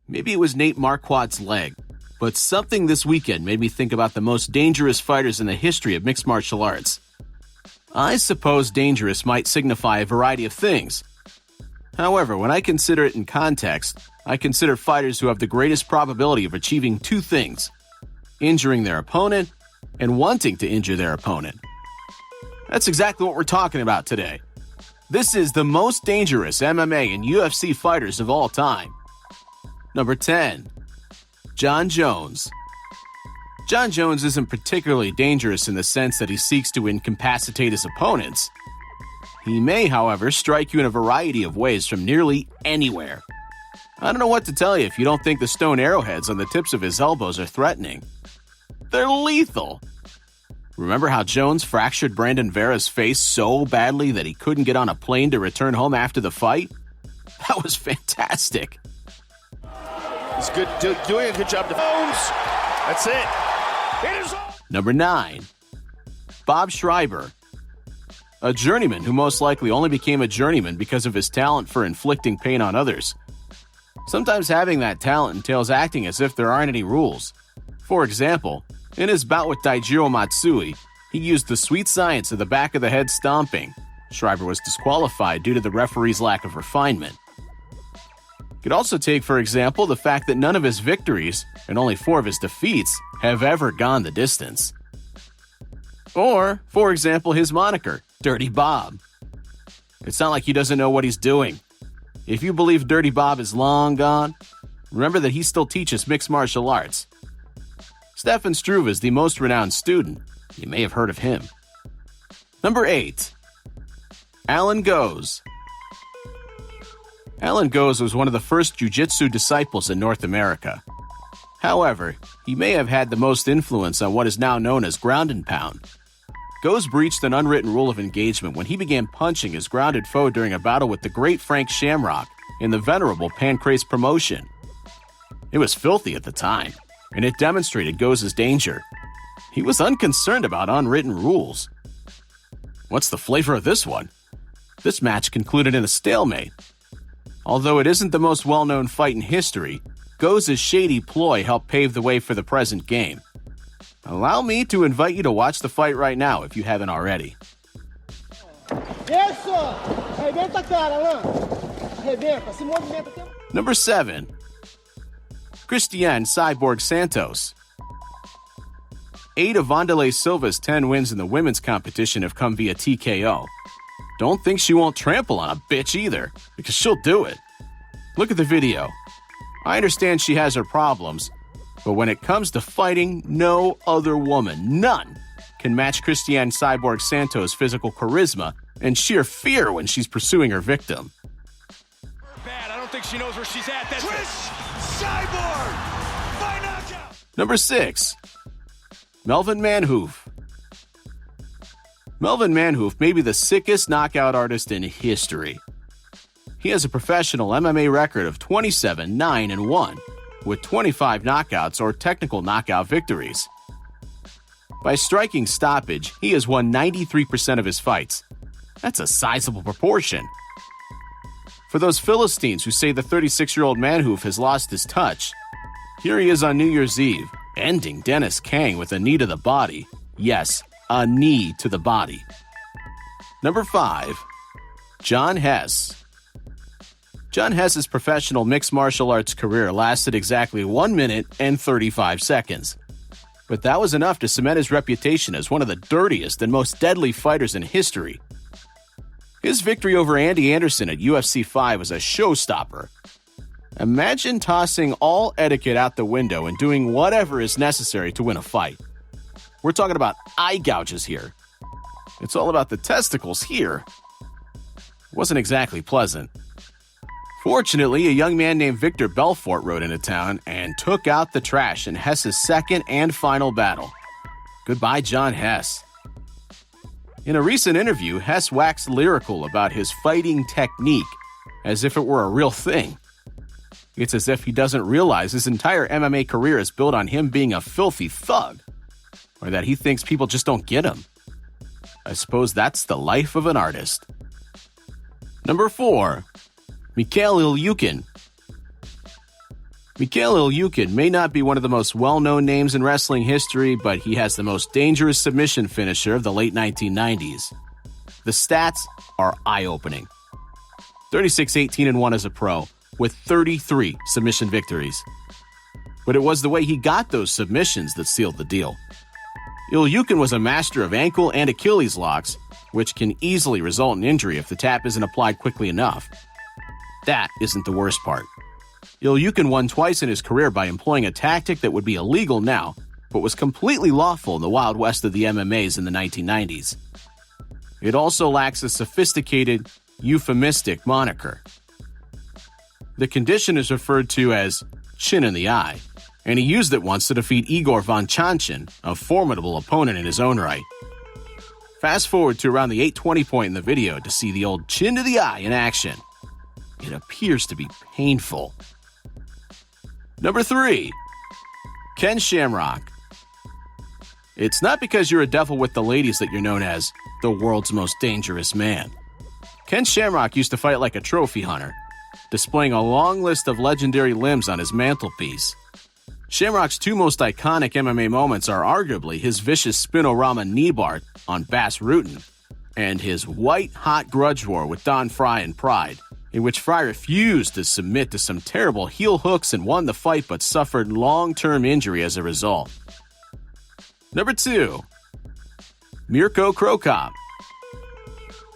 Maybe it was Nate Marquardt's leg. But something this weekend made me think about the most dangerous fighters in the history of mixed martial arts. I suppose dangerous might signify a variety of things. However, when I consider it in context, I consider fighters who have the greatest probability of achieving two things: injuring their opponent and wanting to injure their opponent. That's exactly what we're talking about today. This is the most dangerous MMA and UFC fighters of all time. Number 10. Jon Jones. Jon Jones isn't particularly dangerous in the sense that he seeks to incapacitate his opponents. He may, however, strike you in a variety of ways from nearly anywhere. I don't know what to tell you if you don't think the stone arrowheads on the tips of his elbows are threatening. They're lethal. Remember how Jones fractured Brandon Vera's face so badly that he couldn't get on a plane to return home after the fight? That was fantastic. He's good, doing a good job. That's it. It is all. Number 9. Bob Schreiber. A journeyman who most likely only became a journeyman because of his talent for inflicting pain on others. Sometimes having that talent entails acting as if there aren't any rules. For example, in his bout with Daijiro Matsui, he used the sweet science of the back of the head stomping. Schreiber was disqualified due to the referee's lack of refinement. You could also take, for example, the fact that none of his victories, and only 4 of his defeats, have ever gone the distance. Or, for example, his moniker, Dirty Bob. It's not like he doesn't know what he's doing. If you believe Dirty Bob is long gone, remember that he still teaches mixed martial arts. Stefan Struve is the most renowned student. You may have heard of him. Number 8. Alan Goes. Alan Goes was one of the first jiu-jitsu disciples in North America. However, he may have had the most influence on what is now known as ground and pound. Goes breached an unwritten rule of engagement when he began punching his grounded foe during a battle with the great Frank Shamrock in the venerable Pancrase promotion. It was filthy at the time, and it demonstrated Goes' danger. He was unconcerned about unwritten rules. What's the flavor of this one? This match concluded in a stalemate. Although it isn't the most well-known fight in history, Goes' shady ploy helped pave the way for the present game. Allow me to invite you to watch the fight right now if you haven't already. Number 7. Christiane Cyborg Santos. 8 of Wanderlei Silva's 10 wins in the women's competition have come via TKO. Don't think she won't trample on a bitch either, because she'll do it. Look at the video. I understand she has her problems, but when it comes to fighting, no other woman, none, can match Christiane Cyborg Santos' physical charisma and sheer fear when she's pursuing her victim. Bad. I don't think she knows where she's at. That's Cyborg! By knockout! Number 6. Melvin Manhoef. Melvin Manhoef may be the sickest knockout artist in history. He has a professional MMA record of 27-9-1, with 25 knockouts or technical knockout victories. By striking stoppage, he has won 93% of his fights. That's a sizable proportion. For those Philistines who say the 36-year-old Manhoef has lost his touch, here he is on New Year's Eve, ending Dennis Kang with a knee to the body. Yes, a knee to the body. Number 5. John Hess. John Hess's professional mixed martial arts career lasted exactly 1 minute and 35 seconds. But that was enough to cement his reputation as one of the dirtiest and most deadly fighters in history. His victory over Andy Anderson at UFC 5 was a showstopper. Imagine tossing all etiquette out the window and doing whatever is necessary to win a fight. We're talking about eye gouges here. It's all about the testicles here. It wasn't exactly pleasant. Fortunately, a young man named Victor Belfort rode into town and took out the trash in Hess's second and final battle. Goodbye, John Hess. In a recent interview, Hess waxed lyrical about his fighting technique as if it were a real thing. It's as if he doesn't realize his entire MMA career is built on him being a filthy thug, or that he thinks people just don't get him. I suppose that's the life of an artist. Number 4. Mikhail Ilyukin. Mikhail Ilyukin may not be one of the most well-known names in wrestling history, but he has the most dangerous submission finisher of the late 1990s. The stats are eye-opening. 36-18-1 as a pro, with 33 submission victories. But it was the way he got those submissions that sealed the deal. Ilyukin was a master of ankle and Achilles locks, which can easily result in injury if the tap isn't applied quickly enough. That isn't the worst part. Ilyukin won twice in his career by employing a tactic that would be illegal now, but was completely lawful in the Wild West of the MMAs in the 1990s. It also lacks a sophisticated, euphemistic moniker. The condition is referred to as chin in the eye, and he used it once to defeat Igor Vonchanchin, a formidable opponent in his own right. Fast forward to around the 820 point in the video to see the old chin to the eye in action. It appears to be painful. Number 3. Ken Shamrock. It's not because you're a devil with the ladies that you're known as the world's most dangerous man. Ken Shamrock used to fight like a trophy hunter, displaying a long list of legendary limbs on his mantelpiece. Shamrock's two most iconic MMA moments are arguably his vicious spinorama knee bar on Bas Rutten and his white-hot grudge war with Don Frye in Pride, in which Frye refused to submit to some terrible heel hooks and won the fight but suffered long-term injury as a result. Number 2. Mirko Cro Cop.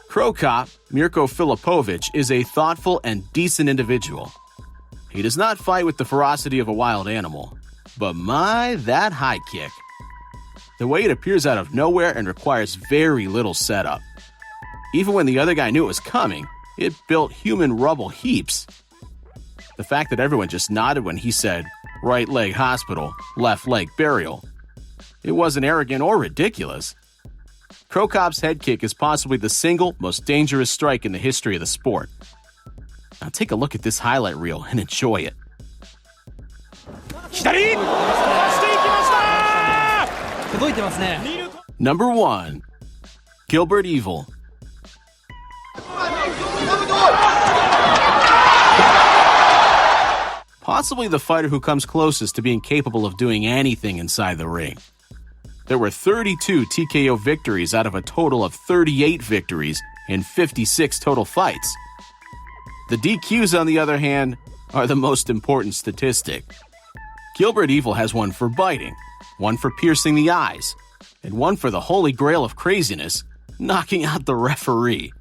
Cro Cop, Mirko Filipovic, is a thoughtful and decent individual. He does not fight with the ferocity of a wild animal, but my, that high kick. The way it appears out of nowhere and requires very little setup. Even when the other guy knew it was coming, it built human rubble heaps. The fact that everyone just nodded when he said, right leg hospital, left leg burial. It wasn't arrogant or ridiculous. Cro Cop's head kick is possibly the single most dangerous strike in the history of the sport. Now take a look at this highlight reel and enjoy it. Number 1. Gilbert Evil. Possibly the fighter who comes closest to being capable of doing anything inside the ring. There were 32 TKO victories out of a total of 38 victories in 56 total fights. The DQs, on the other hand, are the most important statistic. Gilbert Evil has one for biting, one for piercing the eyes, and one for the holy grail of craziness, knocking out the referee.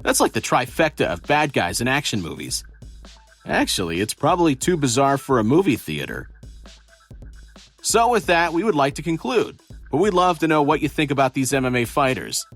That's like the trifecta of bad guys in action movies. Actually, it's probably too bizarre for a movie theater. So with that, we would like to conclude, but we'd love to know what you think about these MMA fighters.